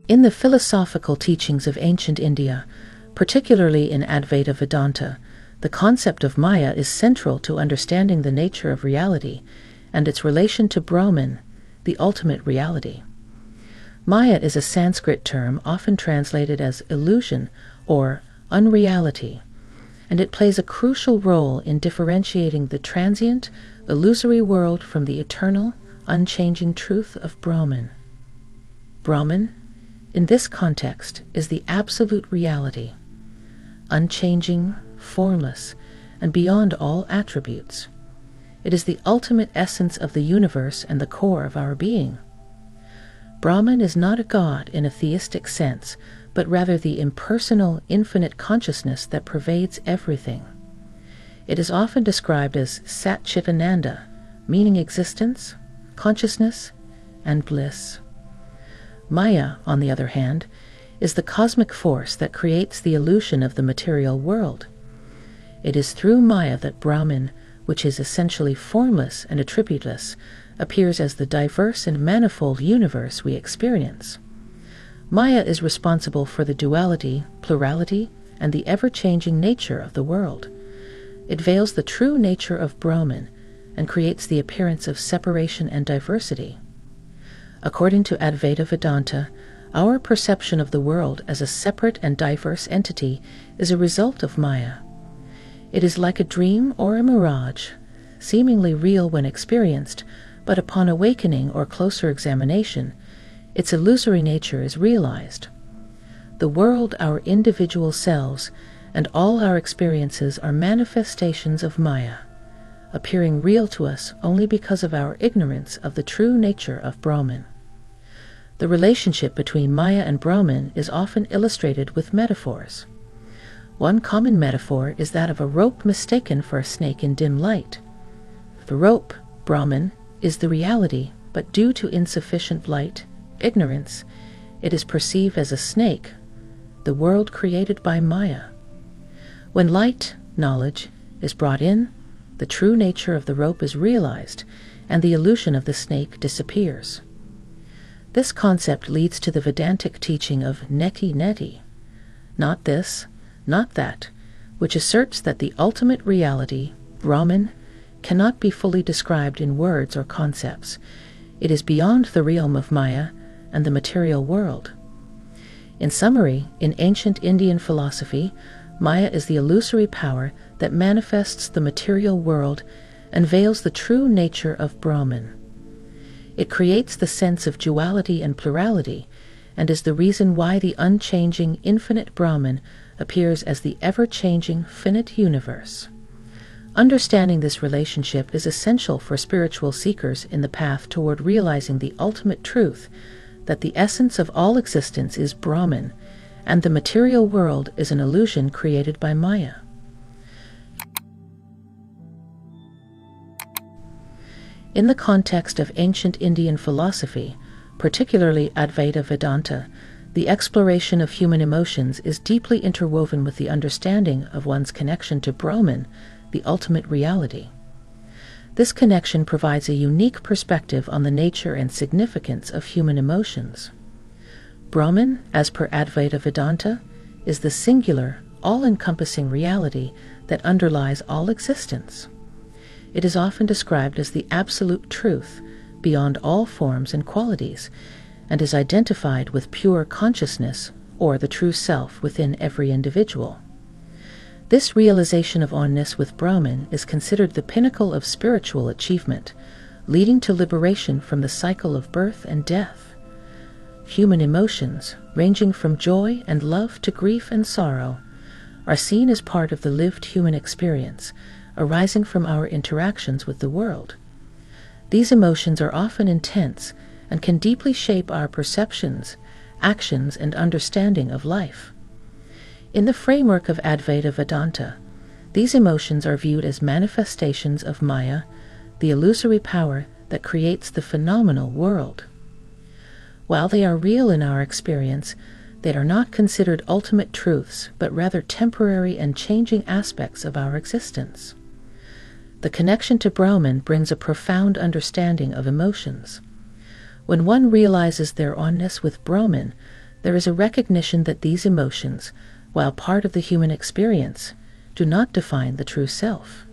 In the philosophical teachings of ancient India, particularly in Advaita Vedanta, the concept of Maya is central to understanding the nature of reality and its relation to Brahman, the ultimate reality. Maya is a Sanskrit term often translated as illusion or unreality, and it plays a crucial role in differentiating the transient, illusory world from the eternal, unchanging truth of Brahman. Brahman, in this context, is the absolute reality, unchanging, formless, and beyond all attributes. It is the ultimate essence of the universe and the core of our being. Brahman is not a god in a theistic sense, but rather the impersonal, infinite consciousness that pervades everything. It is often described as Sat Chit Ananda, meaning existence, consciousness, and bliss. Maya, on the other hand, is the cosmic force that creates the illusion of the material world. It is through Maya that Brahman, which is essentially formless and attributeless, appears as the diverse and manifold universe we experience. Maya is responsible for the duality, plurality, and the ever-changing nature of the world. It veils the true nature of Brahman and creates the appearance of separation and diversity. According to Advaita Vedanta, our perception of the world as a separate and diverse entity is a result of Maya. It is like a dream or a mirage, seemingly real when experienced, but upon awakening or closer examination, its illusory nature is realized. The world, our individual selves, and all our experiences are manifestations of Maya, appearing real to us only because of our ignorance of the true nature of Brahman. The relationship between Maya and Brahman is often illustrated with metaphors. One common metaphor is that of a rope mistaken for a snake in dim light. The rope, Brahman, is the reality, but due to insufficient light, ignorance, it is perceived as a snake, the world created by Maya. When light, knowledge, is brought in, the true nature of the rope is realized, and the illusion of the snake disappears. This concept leads to the Vedantic teaching of neti neti, not this, not that, which asserts that the ultimate reality, Brahman, cannot be fully described in words or concepts. It is beyond the realm of Maya and the material world. In summary, in ancient Indian philosophy, Maya is the illusory power that manifests the material world and veils the true nature of Brahman. It creates the sense of duality and plurality, and is the reason why the unchanging, infinite Brahman appears as the ever-changing, finite universe. Understanding this relationship is essential for spiritual seekers in the path toward realizing the ultimate truth, that the essence of all existence is Brahman, and the material world is an illusion created by Maya. In the context of ancient Indian philosophy, particularly Advaita Vedanta, the exploration of human emotions is deeply interwoven with the understanding of one's connection to Brahman, the ultimate reality. This connection provides a unique perspective on the nature and significance of human emotions. Brahman, as per Advaita Vedanta, is the singular, all-encompassing reality that underlies all existence. It is often described as the absolute truth, beyond all forms and qualities, and is identified with pure consciousness, or the true self within every individual. This realization of oneness with Brahman is considered the pinnacle of spiritual achievement, leading to liberation from the cycle of birth and death. Human emotions, ranging from joy and love to grief and sorrow, are seen as part of the lived human experience, arising from our interactions with the world. These emotions are often intense and can deeply shape our perceptions, actions, and understanding of life. In the framework of Advaita Vedanta, these emotions are viewed as manifestations of Maya, the illusory power that creates the phenomenal world. While they are real in our experience, they are not considered ultimate truths, but rather temporary and changing aspects of our existence. The connection to Brahman brings a profound understanding of emotions. When one realizes their oneness with Brahman, there is a recognition that these emotions, while part of the human experience, do not define the true self.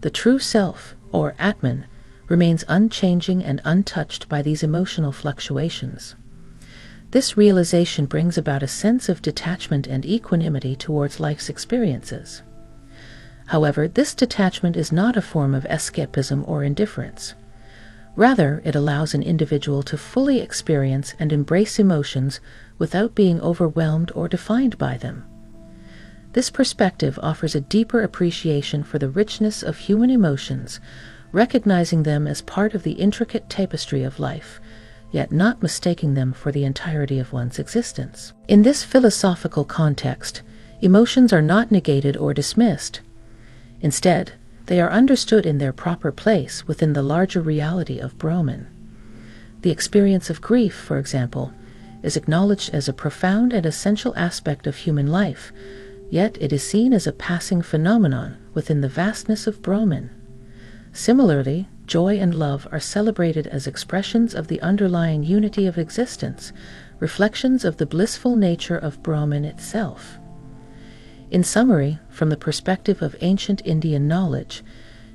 The true self, or Atman, remains unchanging and untouched by these emotional fluctuations. This realization brings about a sense of detachment and equanimity towards life's experiences. However, this detachment is not a form of escapism or indifference. Rather, it allows an individual to fully experience and embrace emotions without being overwhelmed or defined by them. This perspective offers a deeper appreciation for the richness of human emotions, recognizing them as part of the intricate tapestry of life, yet not mistaking them for the entirety of one's existence. In this philosophical context, emotions are not negated or dismissed. Instead, they are understood in their proper place within the larger reality of Brahman. The experience of grief, for example, is acknowledged as a profound and essential aspect of human life, yet it is seen as a passing phenomenon within the vastness of Brahman. Similarly, joy and love are celebrated as expressions of the underlying unity of existence, reflections of the blissful nature of Brahman itself. In summary, from the perspective of ancient Indian knowledge,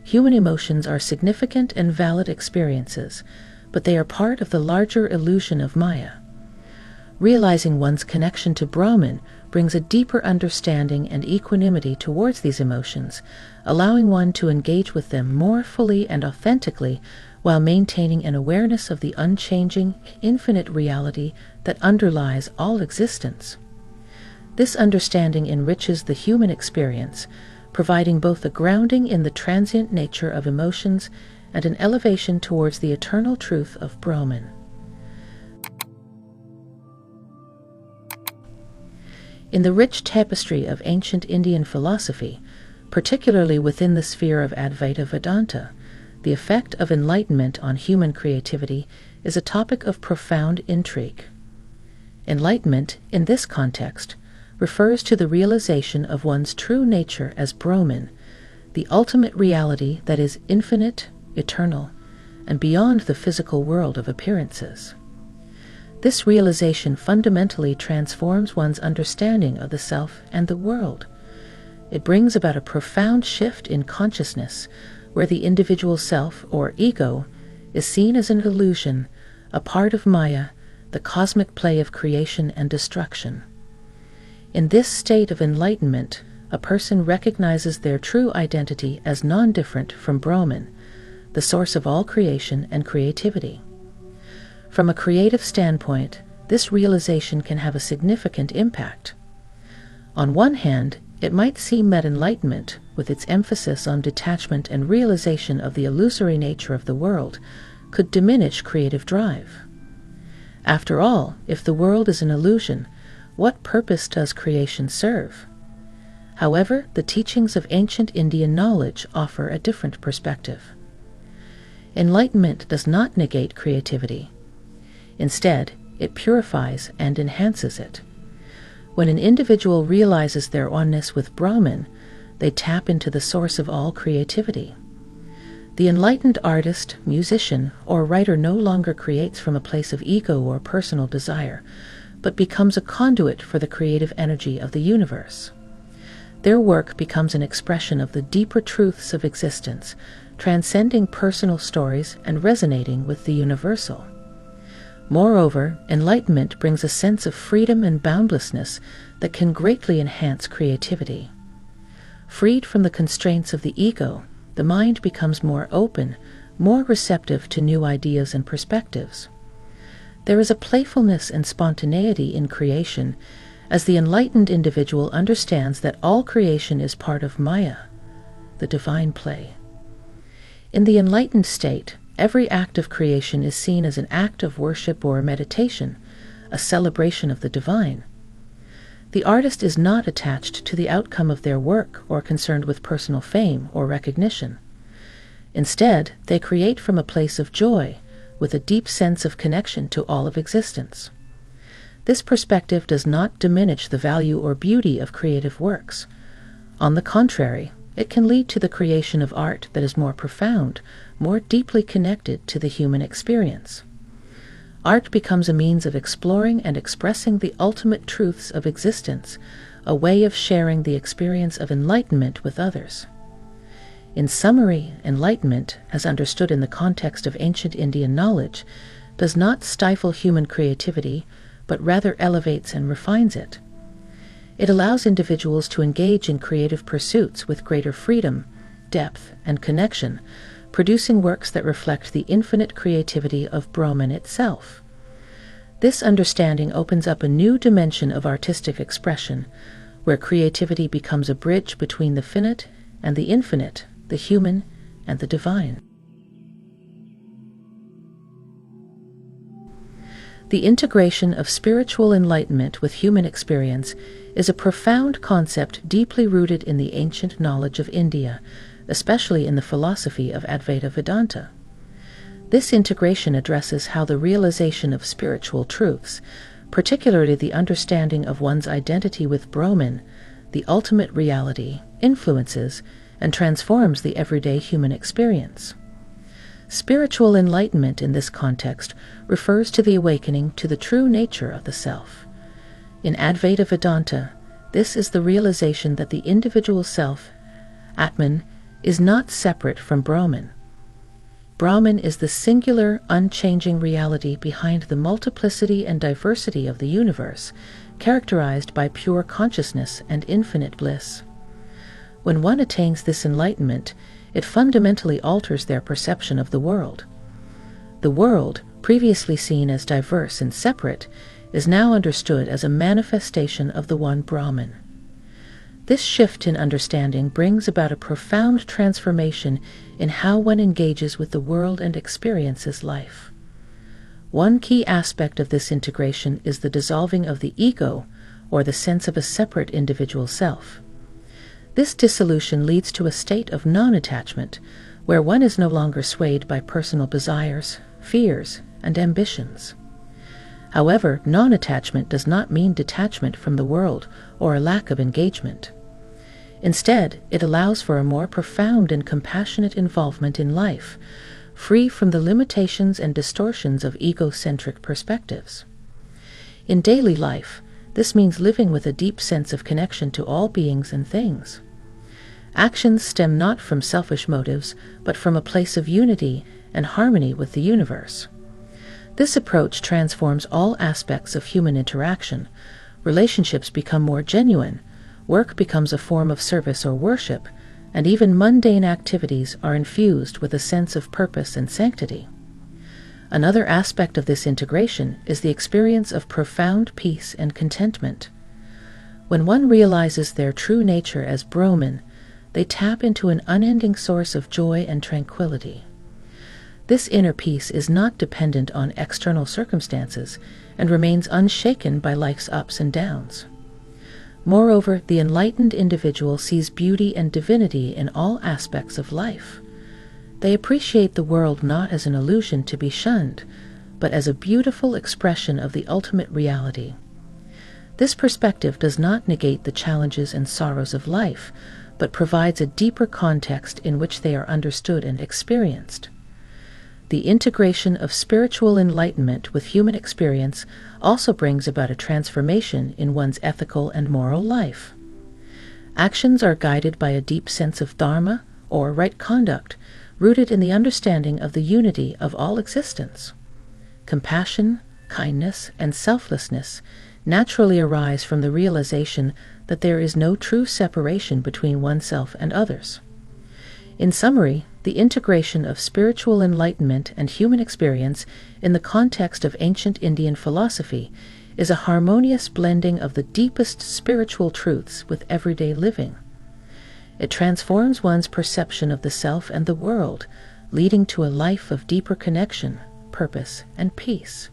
human emotions are significant and valid experiences, but they are part of the larger illusion of Maya. Realizing one's connection to Brahman brings a deeper understanding and equanimity towards these emotions, allowing one to engage with them more fully and authentically while maintaining an awareness of the unchanging, infinite reality that underlies all existence. This understanding enriches the human experience, providing both a grounding in the transient nature of emotions and an elevation towards the eternal truth of Brahman. In the rich tapestry of ancient Indian philosophy, particularly within the sphere of Advaita Vedanta, the effect of enlightenment on human creativity is a topic of profound intrigue. Enlightenment, in this context, refers to the realization of one's true nature as Brahman, the ultimate reality that is infinite, eternal, and beyond the physical world of appearances. This realization fundamentally transforms one's understanding of the self and the world. It brings about a profound shift in consciousness, where the individual self, or ego, is seen as an illusion, a part of Maya, the cosmic play of creation and destruction. In this state of enlightenment, a person recognizes their true identity as non-different from Brahman, the source of all creation and creativity. From a creative standpoint, this realization can have a significant impact. On one hand, it might seem that enlightenment, with its emphasis on detachment and realization of the illusory nature of the world, could diminish creative drive. After all, if the world is an illusion, what purpose does creation serve? However, the teachings of ancient Indian knowledge offer a different perspective. Enlightenment does not negate creativity. Instead, it purifies and enhances it. When an individual realizes their oneness with Brahman, they tap into the source of all creativity. The enlightened artist, musician, or writer no longer creates from a place of ego or personal desire, but becomes a conduit for the creative energy of the universe. Their work becomes an expression of the deeper truths of existence, transcending personal stories and resonating with the universal. Moreover, enlightenment brings a sense of freedom and boundlessness that can greatly enhance creativity. Freed from the constraints of the ego, the mind becomes more open, more receptive to new ideas and perspectives. There is a playfulness and spontaneity in creation, as the enlightened individual understands that all creation is part of Maya, the divine play. In the enlightened state, every act of creation is seen as an act of worship or meditation, a celebration of the divine. The artist is not attached to the outcome of their work or concerned with personal fame or recognition. Instead, they create from a place of joy, with a deep sense of connection to all of existence. This perspective does not diminish the value or beauty of creative works. On the contrary, it can lead to the creation of art that is more profound, more deeply connected to the human experience. art becomes a means of exploring and expressing the ultimate truths of existence, a way of sharing the experience of enlightenment with others. In summary, enlightenment, as understood in the context of ancient Indian knowledge, does not stifle human creativity, but rather elevates and refines it. It allows individuals to engage in creative pursuits with greater freedom, depth, and connection, producing works that reflect the infinite creativity of Brahman itself. This understanding opens up a new dimension of artistic expression, where creativity becomes a bridge between the finite and the infinite, the human and the divine. The integration of spiritual enlightenment with human experience is a profound concept deeply rooted in the ancient knowledge of India, especially in the philosophy of Advaita Vedanta. This integration addresses how the realization of spiritual truths, particularly the understanding of one's identity with Brahman, the ultimate reality, influences and transforms the everyday human experience. Spiritual enlightenment in this context refers to the awakening to the true nature of the self. In Advaita Vedanta, this is the realization that the individual self, Atman, is not separate from Brahman. Brahman is the singular, unchanging reality behind the multiplicity and diversity of the universe, characterized by pure consciousness and infinite bliss. When one attains this enlightenment, it fundamentally alters their perception of the world. The world, previously seen as diverse and separate, is now understood as a manifestation of the one Brahman. This shift in understanding brings about a profound transformation in how one engages with the world and experiences life. One key aspect of this integration is the dissolving of the ego, or the sense of a separate individual self. This dissolution leads to a state of non-attachment, where one is no longer swayed by personal desires, fears, and ambitions. However, non-attachment does not mean detachment from the world or a lack of engagement. Instead, it allows for a more profound and compassionate involvement in life, free from the limitations and distortions of egocentric perspectives. In daily life, this means living with a deep sense of connection to all beings and things. Actions stem not from selfish motives, but from a place of unity and harmony with the universe. This approach transforms all aspects of human interaction. Relationships become more genuine, work becomes a form of service or worship, and even mundane activities are infused with a sense of purpose and sanctity. Another aspect of this integration is the experience of profound peace and contentment. When one realizes their true nature as Brahman, they tap into an unending source of joy and tranquility. This inner peace is not dependent on external circumstances and remains unshaken by life's ups and downs. Moreover, the enlightened individual sees beauty and divinity in all aspects of life. They appreciate the world not as an illusion to be shunned, but as a beautiful expression of the ultimate reality. This perspective does not negate the challenges and sorrows of life, but provides a deeper context in which they are understood and experienced. The integration of spiritual enlightenment with human experience also brings about a transformation in one's ethical and moral life. Actions are guided by a deep sense of dharma, or right conduct, rooted in the understanding of the unity of all existence. Compassion, kindness, and selflessness naturally arise from the realization that there is no true separation between oneself and others. In summary, the integration of spiritual enlightenment and human experience in the context of ancient Indian philosophy is a harmonious blending of the deepest spiritual truths with everyday living. It transforms one's perception of the self and the world, leading to a life of deeper connection, purpose, and peace.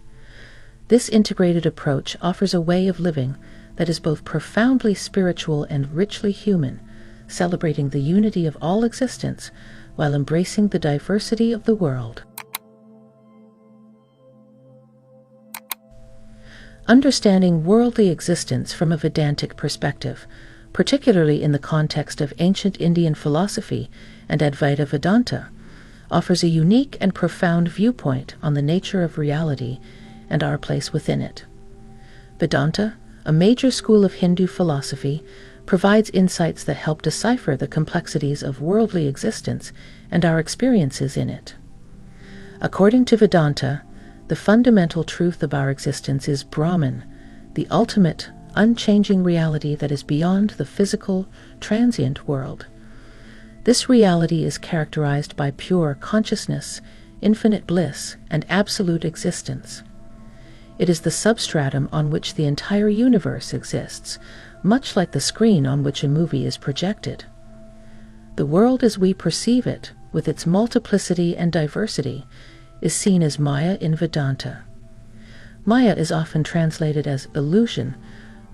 This integrated approach offers a way of living that is both profoundly spiritual and richly human, celebrating the unity of all existence while embracing the diversity of the world. Understanding worldly existence from a Vedantic perspective, particularly in the context of ancient Indian philosophy and Advaita Vedanta, offers a unique and profound viewpoint on the nature of reality and our place within it. Vedanta, a major school of Hindu philosophy, provides insights that help decipher the complexities of worldly existence and our experiences in it. According to Vedanta, the fundamental truth of our existence is Brahman, the ultimate, unchanging reality that is beyond the physical, transient world. This reality is characterized by pure consciousness, infinite bliss, and absolute existence. It is the substratum on which the entire universe exists, much like the screen on which a movie is projected. The world as we perceive it, with its multiplicity and diversity, is seen as Maya in Vedanta. Maya is often translated as illusion,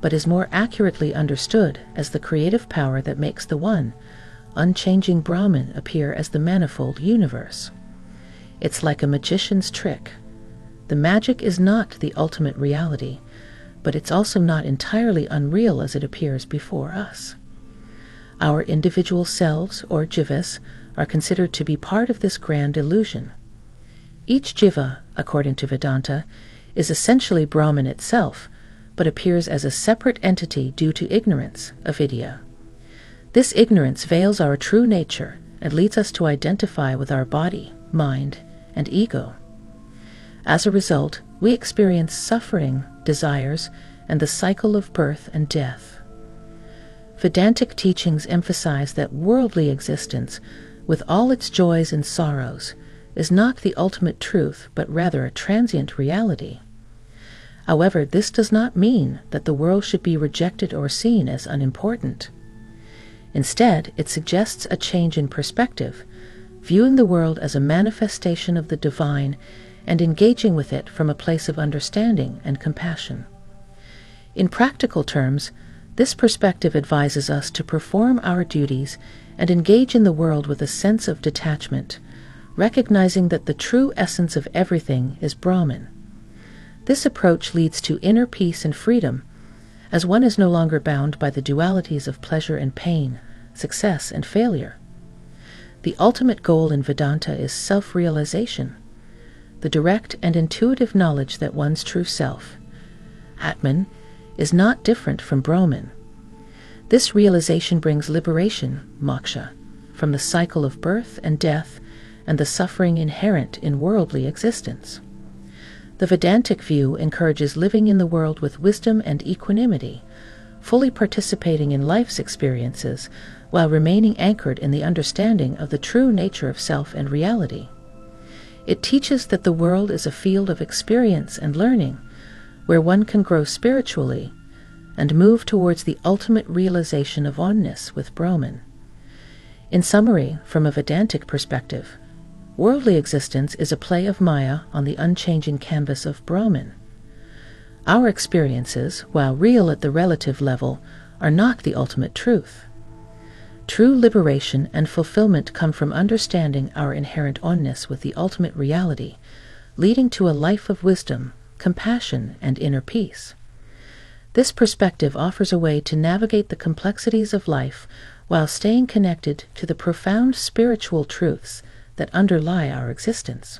but is more accurately understood as the creative power that makes the one, unchanging Brahman appear as the manifold universe. It's like a magician's trick. The magic is not the ultimate reality, but it's also not entirely unreal as it appears before us. Our individual selves, or jivas, are considered to be part of this grand illusion. Each jiva, according to Vedanta, is essentially Brahman itself, but appears as a separate entity due to ignorance, avidya. This ignorance veils our true nature and leads us to identify with our body, mind, and ego. As a result, we experience suffering, desires, and the cycle of birth and death. Vedantic teachings emphasize that worldly existence, with all its joys and sorrows, is not the ultimate truth, but rather a transient reality. However, this does not mean that the world should be rejected or seen as unimportant. Instead, it suggests a change in perspective, viewing the world as a manifestation of the divine and engaging with it from a place of understanding and compassion. In practical terms, this perspective advises us to perform our duties and engage in the world with a sense of detachment, recognizing that the true essence of everything is Brahman. This approach leads to inner peace and freedom, as one is no longer bound by the dualities of pleasure and pain, success and failure. The ultimate goal in Vedanta is self-realization, the direct and intuitive knowledge that one's true self, Atman, is not different from Brahman. This realization brings liberation, moksha, from the cycle of birth and death and the suffering inherent in worldly existence. The Vedantic view encourages living in the world with wisdom and equanimity, fully participating in life's experiences while remaining anchored in the understanding of the true nature of self and reality. It teaches that the world is a field of experience and learning, where one can grow spiritually and move towards the ultimate realization of oneness with Brahman. In summary, from a Vedantic perspective, worldly existence is a play of Maya on the unchanging canvas of Brahman. Our experiences, while real at the relative level, are not the ultimate truth. True liberation and fulfillment come from understanding our inherent oneness with the ultimate reality, leading to a life of wisdom, compassion, and inner peace. This perspective offers a way to navigate the complexities of life while staying connected to the profound spiritual truths that underlie our existence.